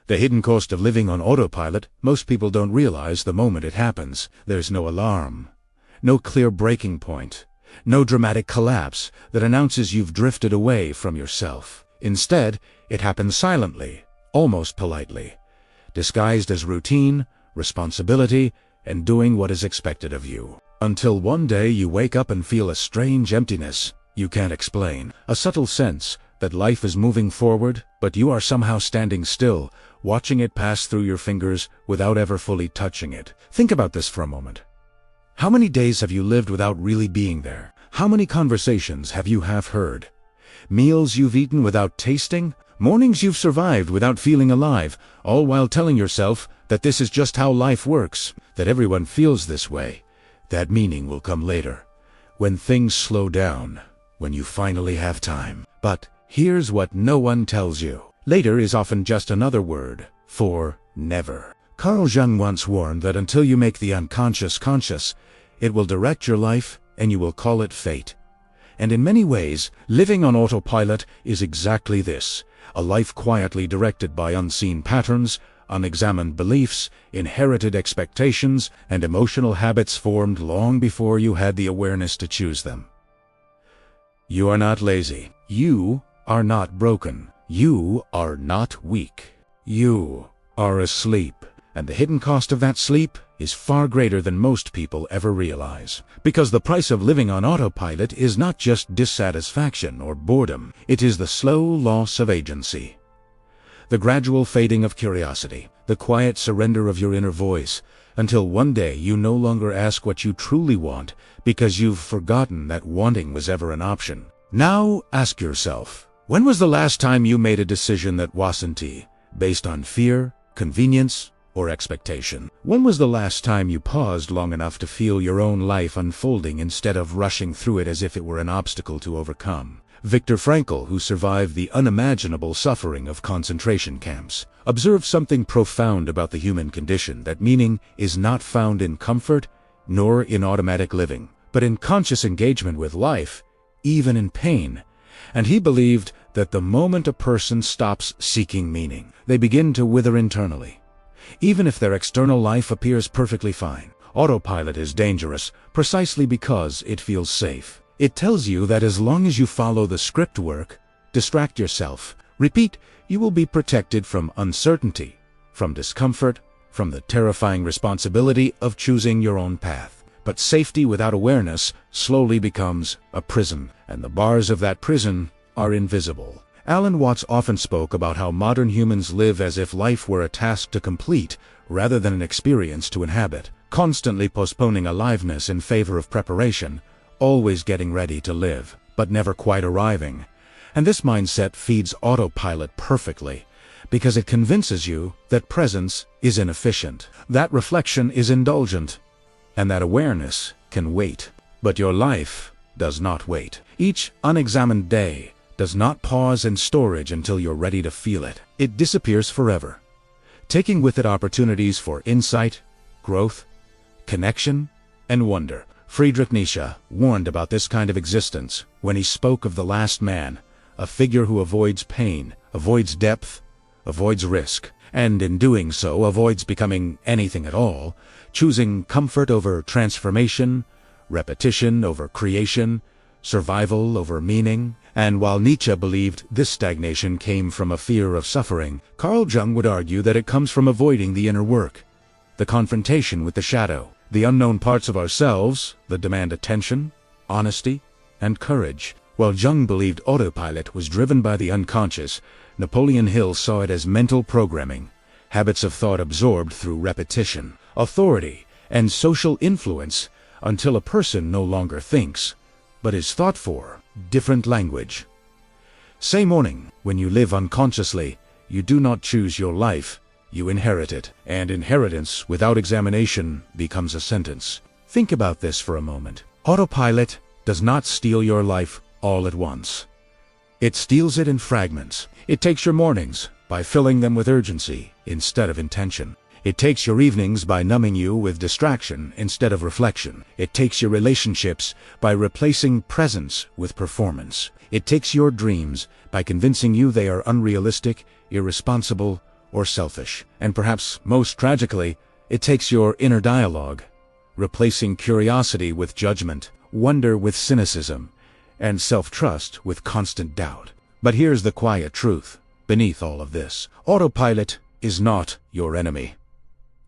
The hidden cost of living on autopilot, most people don't realize the moment it happens. There's no alarm, no clear breaking point, no dramatic collapse that announces you've drifted away from yourself. Instead, it happens silently, almost politely, disguised as routine, responsibility, and doing what is expected of you. Until one day you wake up and feel a strange emptiness you can't explain, a subtle sense that life is moving forward, but you are somehow standing still, watching it pass through your fingers without ever fully touching it. Think about this for a moment. How many days have you lived without really being there? How many conversations have you half heard? Meals you've eaten without tasting? Mornings you've survived without feeling alive, all while telling yourself that this is just how life works, that everyone feels this way. That meaning will come later, when things slow down, when you finally have time. But here's what no one tells you. Later is often just another word for never. Carl Jung once warned that until you make the unconscious conscious, it will direct your life and you will call it fate. And in many ways, living on autopilot is exactly this, a life quietly directed by unseen patterns, unexamined beliefs, inherited expectations, and emotional habits formed long before you had the awareness to choose them. You are not lazy. You are not broken. You are not weak. You are asleep. And the hidden cost of that sleep is far greater than most people ever realize. Because the price of living on autopilot is not just dissatisfaction or boredom. It is the slow loss of agency. The gradual fading of curiosity, the quiet surrender of your inner voice, until one day you no longer ask what you truly want because you've forgotten that wanting was ever an option. Now ask yourself, when was the last time you made a decision that wasn't based on fear, convenience, or expectation? When was the last time you paused long enough to feel your own life unfolding instead of rushing through it as if it were an obstacle to overcome? Viktor Frankl, who survived the unimaginable suffering of concentration camps, observed something profound about the human condition, that meaning is not found in comfort nor in automatic living, but in conscious engagement with life, even in pain. And he believed that the moment a person stops seeking meaning, they begin to wither internally. Even if their external life appears perfectly fine, autopilot is dangerous precisely because it feels safe. It tells you that as long as you follow the script work, distract yourself, repeat, you will be protected from uncertainty, from discomfort, from the terrifying responsibility of choosing your own path. But safety without awareness slowly becomes a prison, and the bars of that prison are invisible. Alan Watts often spoke about how modern humans live as if life were a task to complete rather than an experience to inhabit, constantly postponing aliveness in favor of preparation, always getting ready to live, but never quite arriving. And this mindset feeds autopilot perfectly, because it convinces you that presence is inefficient, that reflection is indulgent, and that awareness can wait. But your life does not wait. Each unexamined day does not pause in storage until you're ready to feel it. It disappears forever, taking with it opportunities for insight, growth, connection, and wonder. Friedrich Nietzsche warned about this kind of existence when he spoke of the last man, a figure who avoids pain, avoids depth, avoids risk, and in doing so avoids becoming anything at all, choosing comfort over transformation, repetition over creation, survival over meaning. And while Nietzsche believed this stagnation came from a fear of suffering, Carl Jung would argue that it comes from avoiding the inner work, the confrontation with the shadow, the unknown parts of ourselves that demand attention, honesty, and courage. While Jung believed autopilot was driven by the unconscious, Napoleon Hill saw it as mental programming, habits of thought absorbed through repetition, authority, and social influence, until a person no longer thinks, but is thought for. Different language. Say morning, when you live unconsciously, you do not choose your life, you inherit it. And inheritance without examination becomes a sentence. Think about this for a moment. Autopilot does not steal your life all at once. It steals it in fragments. It takes your mornings by filling them with urgency instead of intention. It takes your evenings by numbing you with distraction instead of reflection. It takes your relationships by replacing presence with performance. It takes your dreams by convincing you they are unrealistic, irresponsible, or selfish. And perhaps most tragically, it takes your inner dialogue, replacing curiosity with judgment, wonder with cynicism, and self-trust with constant doubt. But here's the quiet truth beneath all of this. Autopilot is not your enemy.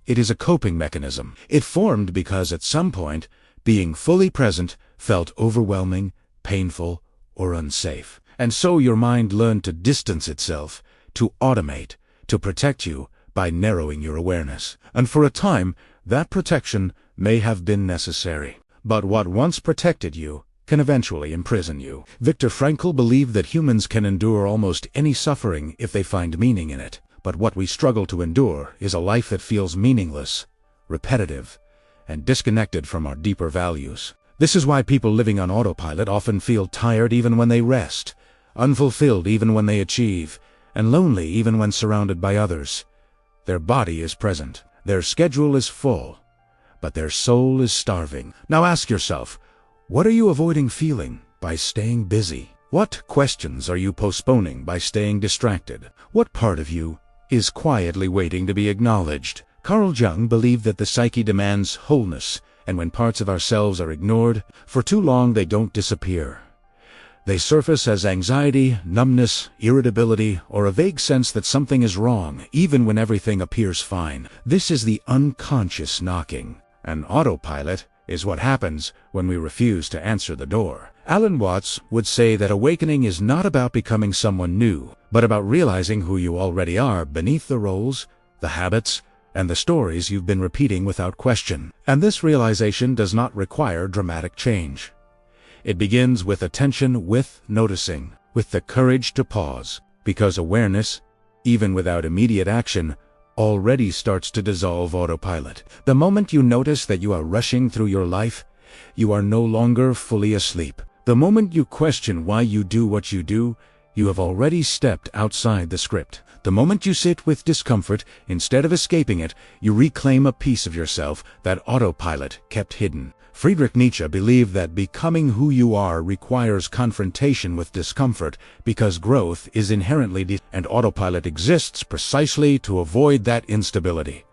It is a coping mechanism. It formed because at some point, being fully present felt overwhelming, painful, or unsafe. And so your mind learned to distance itself, to automate, to protect you by narrowing your awareness. And for a time, that protection may have been necessary. But what once protected you can eventually imprison you. Viktor Frankl believed that humans can endure almost any suffering if they find meaning in it. But what we struggle to endure is a life that feels meaningless, repetitive, and disconnected from our deeper values. This is why people living on autopilot often feel tired even when they rest, unfulfilled even when they achieve, and lonely even when surrounded by others. Their body is present, their schedule is full, but their soul is starving. Now ask yourself, what are you avoiding feeling by staying busy? What questions are you postponing by staying distracted? What part of you is quietly waiting to be acknowledged? Carl Jung believed that the psyche demands wholeness, and when parts of ourselves are ignored, for too long they don't disappear. They surface as anxiety, numbness, irritability, or a vague sense that something is wrong, even when everything appears fine. This is the unconscious knocking. An autopilot is what happens when we refuse to answer the door. Alan Watts would say that awakening is not about becoming someone new, but about realizing who you already are beneath the roles, the habits, and the stories you've been repeating without question. And this realization does not require dramatic change. It begins with attention, with noticing, with the courage to pause, because awareness, even without immediate action, already starts to dissolve autopilot. The moment you notice that you are rushing through your life, you are no longer fully asleep. The moment you question why you do what you do, you have already stepped outside the script. The moment you sit with discomfort, instead of escaping it, you reclaim a piece of yourself that autopilot kept hidden. Friedrich Nietzsche believed that becoming who you are requires confrontation with discomfort because growth is inherently and autopilot exists precisely to avoid that instability.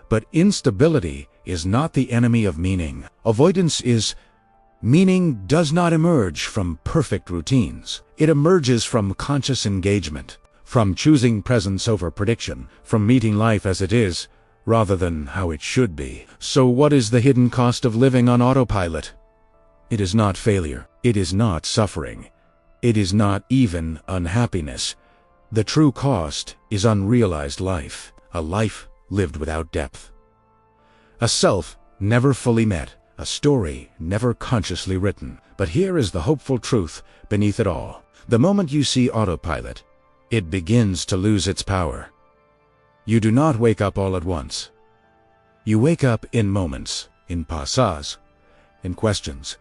But instability is not the enemy of meaning. Avoidance is. Meaning does not emerge from perfect routines. It emerges from conscious engagement, from choosing presence over prediction, from meeting life as it is, rather than how it should be. So what is the hidden cost of living on autopilot? It is not failure. It is not suffering. It is not even unhappiness. The true cost is unrealized life, a life lived without depth. A self never fully met, a story never consciously written. But here is the hopeful truth beneath it all. The moment you see autopilot, it begins to lose its power. You do not wake up all at once. You wake up in moments, in passages, in questions,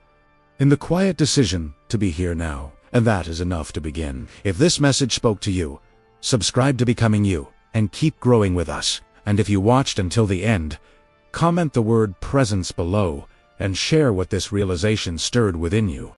in the quiet decision to be here now. And that is enough to begin. If this message spoke to you, subscribe to Becoming You and keep growing with us. And if you watched until the end, comment the word presence below and share what this realization stirred within you.